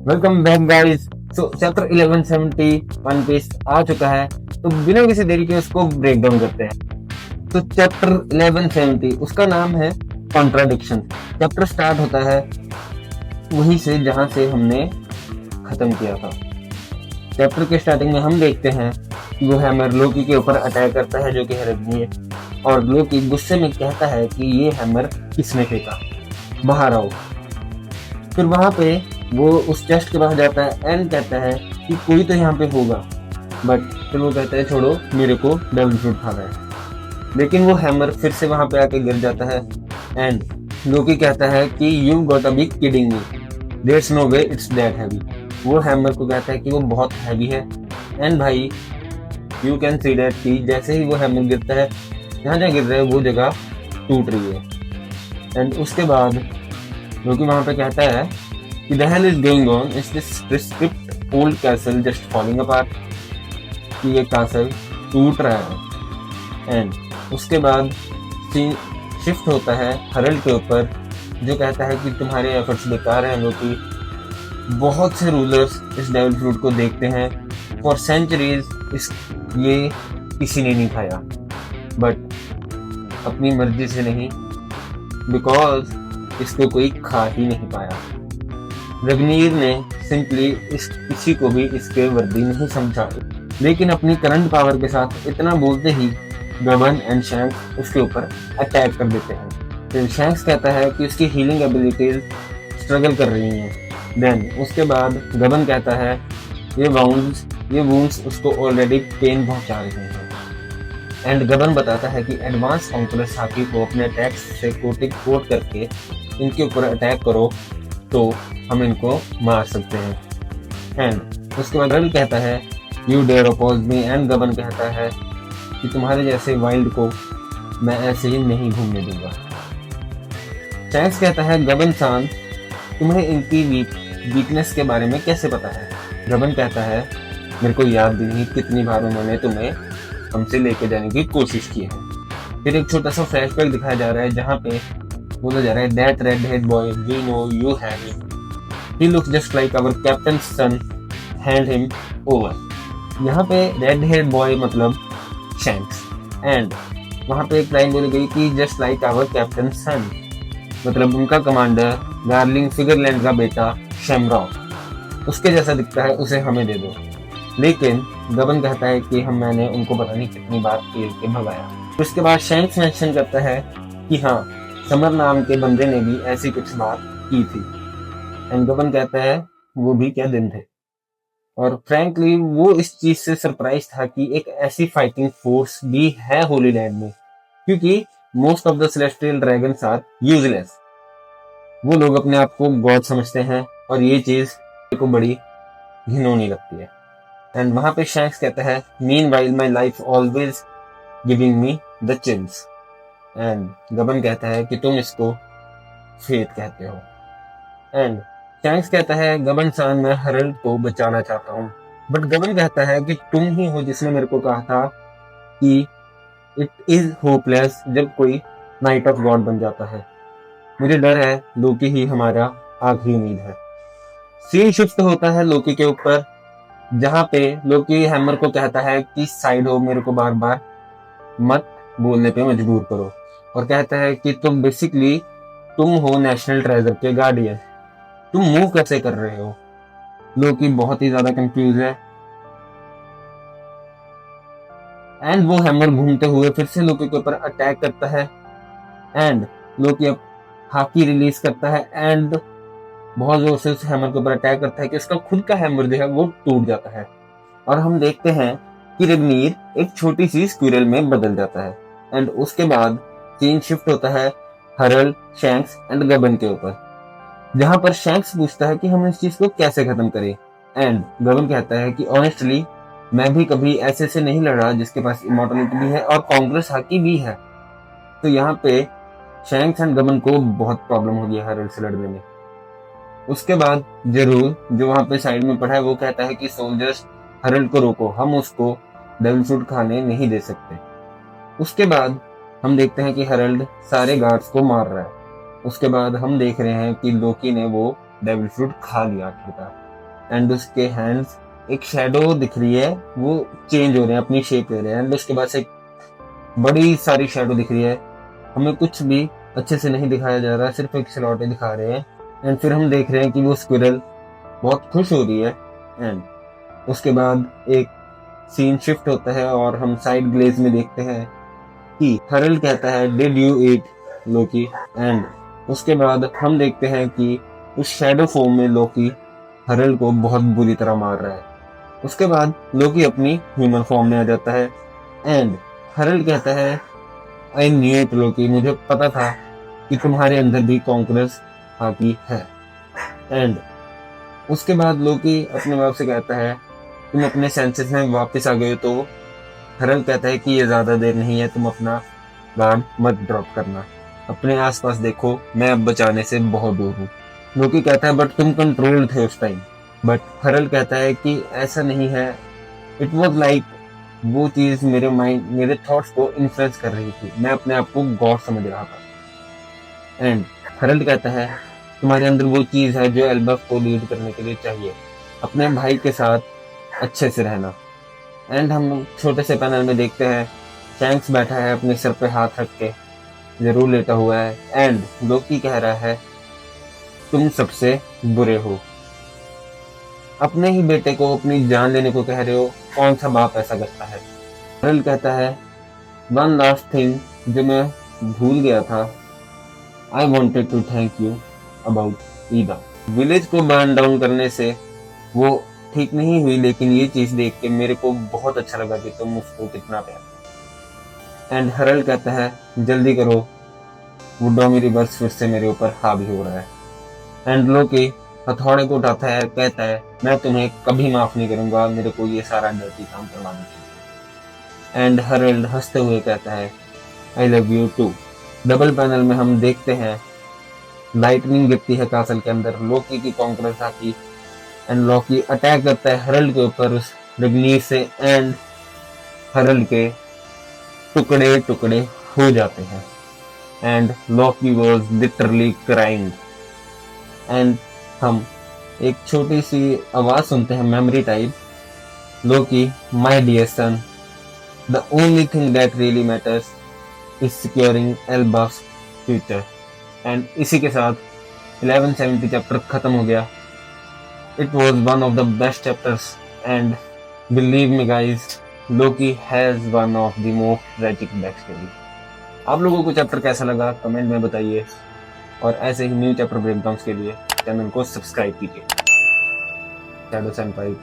Welcome back guys. So chapter 1170 One Piece आ चुका है, तो बिना किसी देरी के उसको ब्रेक डाउन करते हैं। तो चैप्टर 1170 उसका नाम है कॉन्ट्राडिक्शन। चैप्टर स्टार्ट होता है वहीं से जहां से हमने खत्म किया था। चैप्टर के स्टार्टिंग में हम देखते हैं कि वो हैमर लोकी के ऊपर अटैक करता है, जो कि है रग्निर, और लोकी गुस्से में कहता है कि ये हैमर किसने फेंका, बाहर आओ। फिर वहां पे वो उस चेस्ट के पास जाता है एंड कहता है कि कोई तो यहाँ पे होगा, बट फिर वो कहता है छोड़ो, मेरे को डेविल फ्रूट खाना है। लेकिन वो हैमर फिर से वहां पे आके गिर जाता है एंड लोकी कहता है कि you got be kidding me, there's no way it's that heavy. वो हैमर को कहता है कि वो बहुत हैवी है एंड भाई यू कैन सी दैट कि जैसे ही वो हैमर गिरता है, जहाँ जहाँ गिर रहा है वो जगह टूट रही है। एंड उसके बाद लोकी वहां पे कहता है कि the hell is going on, is this prescript old castle just falling apart, कि ये कासल टूट रहा है। एंड उसके बाद सीन शिफ्ट होता है हरल्ड के ऊपर, जो कहता है कि तुम्हारे एफर्ट्स बेकार हैं लोकी। बहुत से रूलर्स इस डेविल फ्रूट को देखते हैं, फॉर सेंचुरीज इस ये किसी ने नहीं खाया, बट अपनी मर्जी से नहीं, बिकॉज इसको कोई खा ही नहीं पाया। रग्निर ने सिंपली इस किसी को भी इसके वर्दी नहीं समझा, लेकिन अपनी करंट पावर के साथ इतना बोलते ही गबन एंड शैंक्स उसके ऊपर अटैक कर देते हैं। फिर शैंक्स कहता है कि उसकी हीलिंग एबिलिटीज स्ट्रगल कर रही हैं। देन उसके बाद गबन कहता है ये वुंड्स उसको ऑलरेडी पेन पहुंचा रहे हैं। एंड गबन बताता है कि एडवांस काउंटर साकी को अपने अटैक्स से कोट करके इनके ऊपर अटैक करो तो हम इनको मार सकते हैं। एंड उसके बाद रल कहता है you dare oppose me, and गबन कहता है कि तुम्हारे जैसे वाइल्ड को मैं ऐसे ही नहीं घूमने दूंगा। शैंक्स कहता है गबन सान, तुम्हें इनकी वीकनेस के बारे में कैसे पता है। गबन कहता है मेरे को याद भी नहीं कितनी बार उन्होंने तुम्हें हमसे लेके जाने की कोशिश की है। फिर एक छोटा सा फ्लैशबैक दिखाया जा रहा है, जहाँ पे बोला जा रहा है that red head boy we know you have him, he looks just like our captain son, hand him over. यहाँ पे रेड हेड बॉय मतलब शैंक्स, एंड वहाँ पे एक लाइन बोली गई कि just like our captain son, मतलब उनका कमांडर डार्लिंग फिगरलैंड का बेटा शैमरॉक उसके जैसा दिखता है, उसे हमें दे दो। लेकिन गबन कहता है कि मैंने उनको पता नहीं कितनी बार खेल के भगाया। उसके बाद शैंक्स मेंशन करता है कि हाँ, समर नाम के बंदे ने भी ऐसी कुछ बात की थी। एंड गबन कहता है वो भी क्या दिन थे। और फ्रैंकली वो इस चीज से सरप्राइज था कि एक ऐसी फाइटिंग फोर्स भी है होली लैंड में, क्योंकि most of the celestial dragons are useless. वो लोग अपने आप को गॉड समझते हैं और ये चीज को बड़ी घिनौनी लगती है। एंड वहां पे शैंक्स कहता है meanwhile my life always giving me the chills, and गबन कहता है कि तुम इसको फेथ कहते हो। एंड शैंक्स कहता है गबन सान, मैं हरल्ड को बचाना चाहता हूँ, बट गबन कहता है कि तुम ही हो जिसने मेरे को कहा था कि इट इज होपलेस जब कोई नाइट ऑफ गॉड बन जाता है। मुझे डर है लोकी ही हमारा आखिरी उम्मीद है। सीन शिफ्ट होता है लोकी के ऊपर, जहाँ पे लोकी हैमर को कहता है कि साइड हो, मेरे को बार बार मत बोलने पे मजबूर करो, और कहता है कि तुम हो नेशनल ट्रेजर के गार्डियन, तुम मूव कैसे कर रहे हो। लोकी बहुत ही ज्यादा कंफ्यूज है एंड वो हैमर घूमते हुए फिर से लोकी के ऊपर अटैक करता है। एंड लोकी अब हाकी रिलीज करता है एंड बहुत जोर से उस हैमर के ऊपर अटैक करता है कि उसका खुद का हैमर जो है वो टूट जाता है, और हम देखते हैं कि रग्निर एक छोटी सी स्क्विरल में बदल जाता है। एंड उसके बाद सीन शिफ्ट होता है हरल्ड, शैंक्स एंड गबन के ऊपर, जहां पर शैंक्स पूछता है कि हम इस चीज को कैसे खत्म करें। एंड गबन कहता है कि ऑनेस्टली मैं भी कभी ऐसे से नहीं लड़ा जिसके पास इमॉर्टलिटी भी है और कांग्रेस हाकी भी है। तो यहाँ पे शैंक्स एंड गबन को बहुत प्रॉब्लम हो गया हरल्ड से लड़ने में। उसके बाद जरूर जो वहां पे साइड में पड़ा है वो कहता है कि सोल्जर्स हरल्ड को रोको, हम उसको डेविल फ्रूट खाने नहीं दे सकते। उसके बाद हम देखते हैं कि हरल्ड सारे गार्ड्स को मार रहा है। उसके बाद हम देख रहे हैं कि लोकी ने वो डेविल फ्रूट खा लिया आखिरकार। एंड उसके हैंड्स, एक शेडो दिख रही है, वो चेंज हो रहे हैं, अपनी शेप ले रहे हैं, एंड उसके बाद से एक बड़ी सारी शेडो दिख रही है। हमें कुछ भी अच्छे से नहीं दिखाया जा रहा है, सिर्फ एक स्लॉटे दिखा रहे हैं। एंड फिर हम देख रहे हैं कि वो स्क्विरल बहुत खुश हो रही है। एंड उसके बाद एक सीन शिफ्ट होता है और हम साइड ग्लेज में देखते हैं कि हरल कहता है did you eat Loki. And उसके बाद हम देखते हैं कि उस शैडो फॉर्म में लोकी हरल को बहुत बुरी तरह मार रहा है। उसके बाद लोकी अपनी ह्यूमन फॉर्म में आ जाता है एंड हरल कहता है आई न्यू इट लोकी, मुझे पता था कि तुम्हारे अंदर भी कॉन्करेंस आती है। एंड उसके बाद लोकी अपने बाप से कहता है तुम अपने सेंसेस में वापस आ गए। तो हरल कहता है कि ये ज्यादा देर नहीं है, तुम अपना गार्ड मत ड्रॉप करना, अपने आसपास देखो, मैं अब बचाने से बहुत दूर हूँ। लोकी कहता है बट तुम कंट्रोल थे उस टाइम। बट हरल कहता है कि ऐसा नहीं है, इट वॉज लाइक वो चीज मेरे माइंड, मेरे थॉट्स को इन्फ्लुएंस कर रही थी, मैं अपने आप को गॉड समझ रहा था। एंड हरल कहता है तुम्हारे अंदर वो चीज है जो एल्बफ को लीड करने के लिए चाहिए, अपने भाई के साथ अच्छे से रहना। एंड हम छोटे से पैनल में देखते हैं शैंक्स बैठा है अपने सर पे हाथ रख के, जरूर लेटा हुआ है। एंड लोकी कह रहा है तुम सबसे बुरे हो, अपने ही बेटे को अपनी जान लेने को कह रहे हो, कौन सा बाप ऐसा करता है। हरल कहता है वन लास्ट थिंग जो मैं भूल गया था, I wanted to thank you about ईदा। विलेज को बर्न डाउन करने से वो ठीक नहीं हुई, लेकिन ये चीज देख के मेरे को बहुत अच्छा लगा कि तुम उसको कितना प्यार। एंड हरल कहता है जल्दी करो, वो डोमी रिवर्स फिर से मेरे ऊपर हावी हो रहा है। एंड लोकी हथौड़े को उठाता है, कहता है मैं तुम्हें कभी माफ नहीं करूंगा मेरे को ये सारा डर्टी काम करवाने के लिए। एंड हरल हंसते हुए कहता है I love you too. Double panel में हम देखते हैं लाइटनिंग गिरती है कासल के अंदर, लोकी की कॉन्करेंस आती एंड लोकी अटैक करता है हरल के ऊपर उस रग्नीर से। एंड हरल के टुकड़े टुकड़े हो जाते हैं and Loki was literally crying. And हम एक छोटी सी आवाज सुनते हैं memory type, Loki my dear son, the only thing that really matters is securing Elbaf's future. And इसी के साथ 1170 चैप्टर खत्म हो गया। It was one of the best chapters and believe me guys, Loki has one of the most tragic backstory। आप लोगों को chapter कैसा लगा कमेंट में बताइए और ऐसे ही न्यू चैप्टर ब्रेकडाउन्स के लिए चैनल को सब्सक्राइब कीजिए। Shadow senpai.